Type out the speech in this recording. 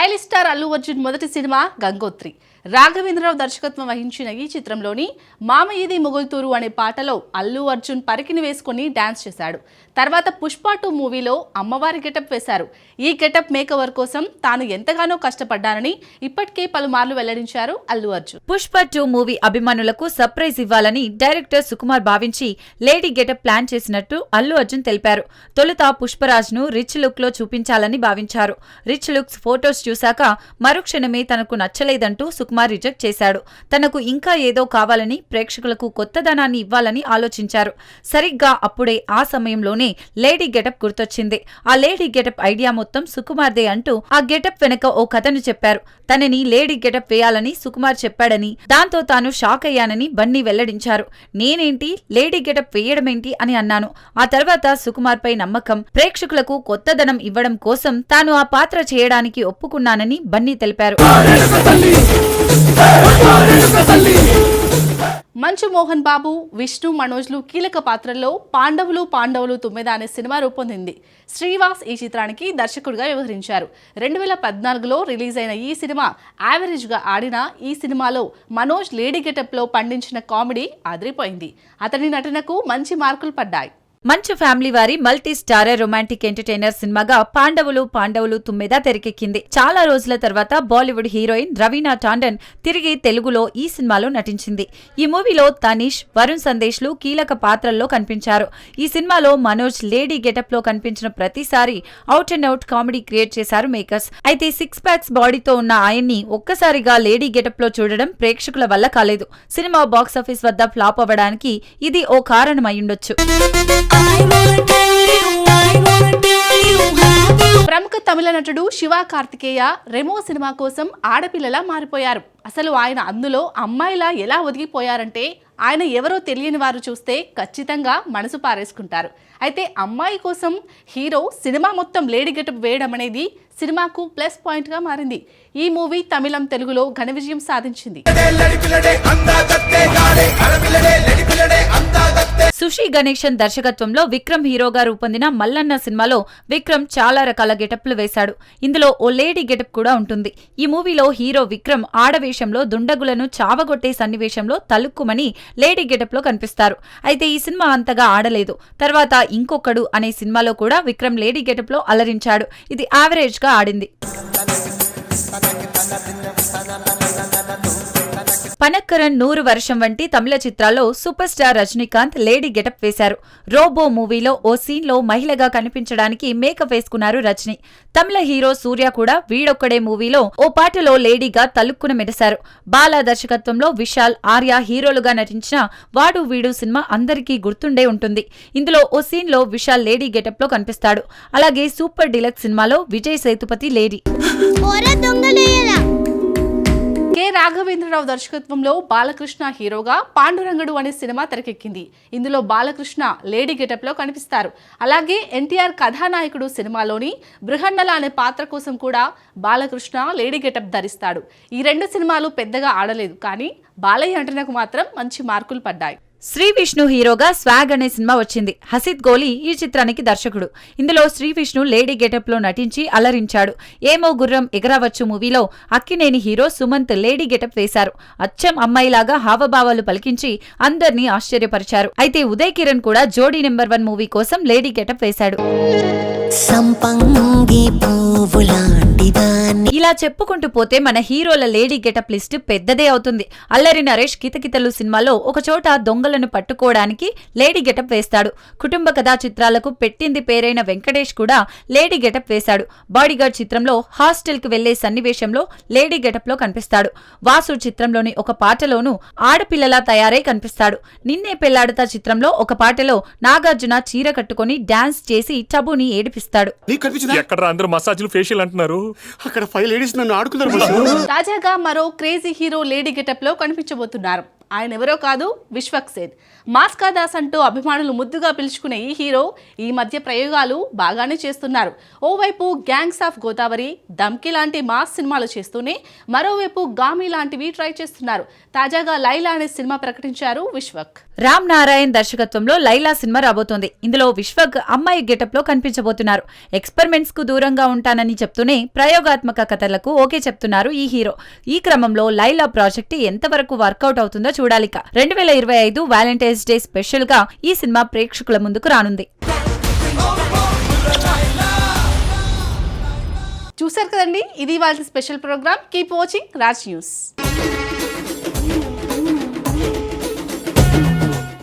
Stylish star Allu Arjun మొదటి cinema Gangotri. Raghavendra Rao దర్శకత్వం వహించిన ఈ చిత్రంలోని మామ ఇది మొగుల్తూరు అనే పాటలో అల్లు అర్జున్ పరికిని వేసుకుని డాన్స్ చేశాడు. తర్వాత పుష్ప 2 మూవీలో అమ్మవారి గెటప్ వేశారు. ఈ గెటప్ మేకవర్ కోసం తాను ఎంతగానో కష్టపడ్డానని ఇప్పటికే పలుమార్లు వెల్లడించారు అల్లు అర్జున్. పుష్ప 2 మూవీ అభిమానులకు సర్ప్రైజ్ ఇవ్వాలని డైరెక్టర్ సుకుమార్ భావించి లేడీ గెటప్ ప్లాన్ చేసినట్టు అల్లు అర్జున్ తెలిపారు. తొలుత పుష్పరాజ్ ను రిచ్ లుక్ లో చూపించాలని భావించారు. రిచ్ లుక్స్ ఫోటోస్ చూశాక మరుక్షణమే తనకు నచ్చలేదంటూ సుకుమార్ రిజెక్ట్ చేశాడు. తనకు ఇంకా ఏదో కావాలని, ప్రేక్షకులకు కొత్తదనాన్ని ఇవ్వాలని ఆలోచించారు. సరిగ్గా అప్పుడే ఆ సమయంలోనే లేడీ గెటప్ గుర్తొచ్చింది. ఆ లేడీ గెటప్ ఐడియా మొత్తం సుకుమార్దే అంటూ ఆ గెటప్ వెనక ఓ కథను చెప్పారు. తనని లేడీ గెటప్ వేయాలని సుకుమార్ చెప్పాడని, దాంతో తాను షాక్ అయ్యానని బన్నీ వెల్లడించారు. నేనేంటి లేడీ గెటప్ వేయడమేంటి అని అన్నాను. ఆ తర్వాత సుకుమార్ పై నమ్మకం, ప్రేక్షకులకు కొత్తదనం ఇవ్వడం కోసం తాను ఆ పాత్ర చేయడానికి ఒప్పుకున్నానని బన్నీ తెలిపారు. మంచు మోహన్ బాబు, విష్ణు, మనోజ్లు కీలక పాత్రల్లో పాండవులు 9 అనే సినిమా రూపొందింది. శ్రీవాస్ ఈ చిత్రానికి దర్శకుడిగా వ్యవహరించారు. 2014లో రిలీజ్ అయిన ఈ సినిమా యావరేజ్ గా ఆడిన ఈ సినిమాలో మనోజ్ లేడీ గెటప్ లో పండించిన కామెడీ అదిరిపోయింది. అతని నటనకు మంచి మార్కులు పడ్డాయి. మంచు ఫ్యామిలీ వారి మల్టీ స్టారర్ రొమాంటిక్ ఎంటర్టైనర్ సినిమాగా పాండవులు 9 తెరకెక్కింది. చాలా రోజుల తర్వాత బాలీవుడ్ హీరోయిన్ రవీనా టాండన్ తిరిగి తెలుగులో ఈ సినిమాలో నటించింది. ఈ మూవీలో తనీష్, వరుణ్ సందేశ్లు కీలక పాత్రల్లో కనిపించారు. ఈ సినిమాలో మనోజ్ లేడీ గెటప్ లో కనిపించిన ప్రతిసారి out and out comedy create చేశారు మేకర్స్. అయితే 6 ప్యాక్స్ బాడీతో ఉన్న ఆయన్ని ఒక్కసారిగా లేడీ గెటప్ లో చూడడం ప్రేక్షకుల వల్ల కాలేదు. సినిమా బాక్సాఫీస్ వద్ద ఫ్లాప్ అవ్వడానికి ఇది ఓ కారణమయ్యుండొచ్చు. ప్రముఖ తమిళ నటుడు శివ కార్తికేయ రెమో సినిమా కోసం ఆడపిల్లలా మారిపోయారు. అసలు ఆయన అందులో అమ్మాయిలా ఎలా ఒదిగిపోయారంటే ఆయన ఎవరో తెలియని వారు చూస్తే ఖచ్చితంగా మనసు పారేసుకుంటారు. అయితే అమ్మాయి కోసం హీరో సినిమా మొత్తం లేడీ గెటప్ వేయడం అనేది సినిమాకు ప్లస్ పాయింట్ గా మారింది. ఈ మూవీ తమిళం, తెలుగులో ఘన విజయం సాధించింది. సుషి గణేశన్ దర్శకత్వంలో విక్రమ్ హీరోగా రూపొందిన మల్లన్న సినిమాలో విక్రమ్ చాలా రకాల గెటప్లు వేశాడు. ఇందులో ఓ లేడీ గెటప్ కూడా ఉంటుంది. ఈ మూవీలో హీరో విక్రమ్ ఆడవేషంలో దుండగులను చావగొట్టే సన్నివేశంలో తలుక్కుమని లేడీ గెటప్ లో కనిపిస్తారు. అయితే ఈ సినిమా అంతగా ఆడలేదు. తర్వాత ఇంకొకడు అనే సినిమాలో కూడా విక్రమ్ లేడీ గెటప్ లో అలరించాడు. ఇది యావరేజ్ గా ఆడింది. పనక్కరన్, 100 వర్షం వంటి తమిళ చిత్రాల్లో super star Rajinikanth lady getup వేశారు. రోబో మూవీలో ఓ సీన్ లో మహిళగా కనిపించడానికి మేకప్ వేసుకున్నారు రజనీ. తమిళ హీరో సూర్య కూడా వీడొక్కడే మూవీలో ఓ పాటలో లేడీగా తలుక్కున మెరిశారు. బాలా దర్శకత్వంలో విశాల్, ఆర్య హీరోలుగా నటించిన వాడు వీడు సినిమా అందరికీ గుర్తుండే ఉంటుంది. ఇందులో ఓ సీన్ లో విశాల్ లేడీ గెటప్ లో కనిపిస్తాడు. అలాగే సూపర్ డీలక్స్ సినిమాలో విజయ్ సేతుపతి లేడీ. కె రాఘవేంద్రరావు దర్శకత్వంలో బాలకృష్ణ హీరోగా పాండురంగడు అనే సినిమా తెరకెక్కింది. ఇందులో బాలకృష్ణ లేడీ గెటప్ లో కనిపిస్తారు. అలాగే ఎన్టీఆర్ కథానాయకుడు సినిమాలోని బృహన్నల అనే పాత్ర కోసం కూడా బాలకృష్ణ లేడీ గెటప్ ధరిస్తాడు. ఈ 2 సినిమాలు పెద్దగా ఆడలేదు, కానీ బాలయ్య నటనకు మాత్రం మంచి మార్కులు పడ్డాయి. శ్రీ విష్ణు హీరోగా స్వాగ్ అనే సినిమా వచ్చింది. హసిత్ గోలీ ఈ చిత్రానికి దర్శకుడు. ఇందులో శ్రీ విష్ణు లేడీ గెటప్ లో నటించి అలరించాడు. ఏమో గుర్రం ఎగరవచ్చు మూవీలో Akkineni hero Sumanth lady getup వేశారు. అచ్చం అమ్మాయిలాగా హావభావాలు పలికించి అందర్నీ ఆశ్చర్యపరిచారు. అయితే ఉదయ్ కిరణ్ కూడా జోడీ నెంబర్ 1 మూవీ కోసం లేడీ గెటప్ వేశాడు. ఇలా చెప్పుకుంటూ పోతే మన హీరోల లేడీ గెటప్ లిస్ట్ పెద్దదే అవుతుంది. అల్లరి నరేష్ కితకితలు సినిమాలో ఒకచోట దొంగలను పట్టుకోవడానికి లేడీ గెటప్ వేస్తాడు. కుటుంబ కథా చిత్రాలకు పెట్టింది పేరైన వెంకటేష్ కూడా లేడీ గెటప్ వేశాడు. బాడీగార్డ్ చిత్రంలో హాస్టల్ కు వెళ్లే సన్నివేశంలో లేడీ గెటప్ లో కనిపిస్తాడు. వాసు చిత్రంలోని ఒక పాటలోనూ ఆడపిల్లలా తయారై కనిపిస్తాడు. నిన్నే పెళ్లాడుతా చిత్రంలో ఒక పాటలో నాగార్జున చీర కట్టుకుని డాన్స్ చేసి టబుని ఏడిపిస్తాడు. తాజాగా మరో క్రేజీ హీరో లేడీ గెటప్ లో కనిపించబోతున్నారు. ఆయన ఎవరో కాదు, విశ్వక్ సేన్. మాస్కా దాస్ అంటూ అభిమానులు ముద్దుగా పిలుచుకునే ఈ హీరో ఈ మధ్య ప్రయోగాలు బాగానే చేస్తున్నారు. ఓవైపు గ్యాంగ్స్ ఆఫ్ గోదావరి, దమ్కి లాంటి మాస్ సినిమాలు చేస్తూనే మరోవైపు గామి లాంటివి ట్రై చేస్తున్నారు. తాజాగా లైలా అనే సినిమా ప్రకటించారు విశ్వక్. రామ్ నారాయణ్ దర్శకత్వంలో లైలా సినిమా రాబోతోంది. ఇందులో విశ్వక్ అమ్మాయి గెటప్ లో కనిపించబోతున్నారు. ఎక్స్పెరిమెంట్స్ కు దూరంగా ఉంటానని చెప్తూనే ప్రయోగాత్మక కథలకు ఓకే చెప్తున్నారు ఈ హీరో. ఈ క్రమంలో లైలా ప్రాజెక్ట్ ఎంతవరకు వర్కౌట్ అవుతుందో చూడాలిక. 2025 వ్యాలంటైన్స్ డే స్పెషల్ గా ఈ సినిమా ప్రేక్షకుల ముందుకు రానుంది. చూశారు కదండి, ఇది వాళ్ళ special programme. Keep watching Raj news.